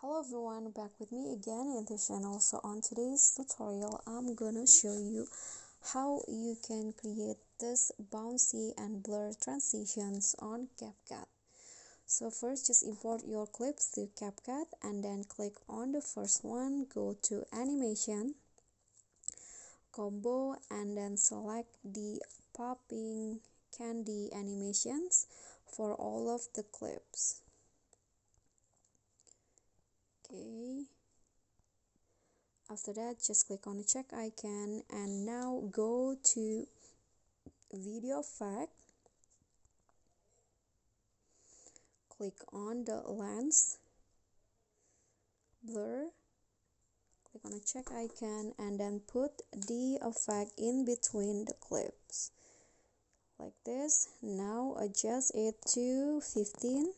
Hello everyone, back with me again in the channel. So on today's tutorial I'm gonna show you how you can create this bouncy and blur transitions on CapCut. So first, just import your clips to CapCut and then click on the first one, go to animation, combo, and then select the popping candy animations for all of the clips. Okay, after that just click on the check icon and now go to video effect, click on the lens, blur, click on the check icon and then put the effect in between the clips like this. Now adjust it to 15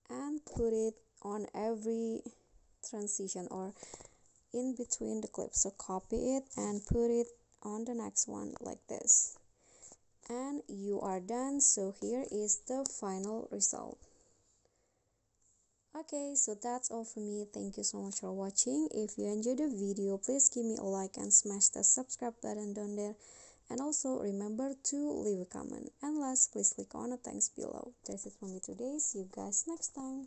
and put it on every transition or in between the clips. So copy it and put it on the next one like this, and you are done. So here is the final result. Okay, so that's all for me. Thank you so much for watching. If you enjoyed the video, please give me a like and smash the subscribe button down there, and also remember to leave a comment, and last, please click on the thanks below. That's it for me today. See you guys next time.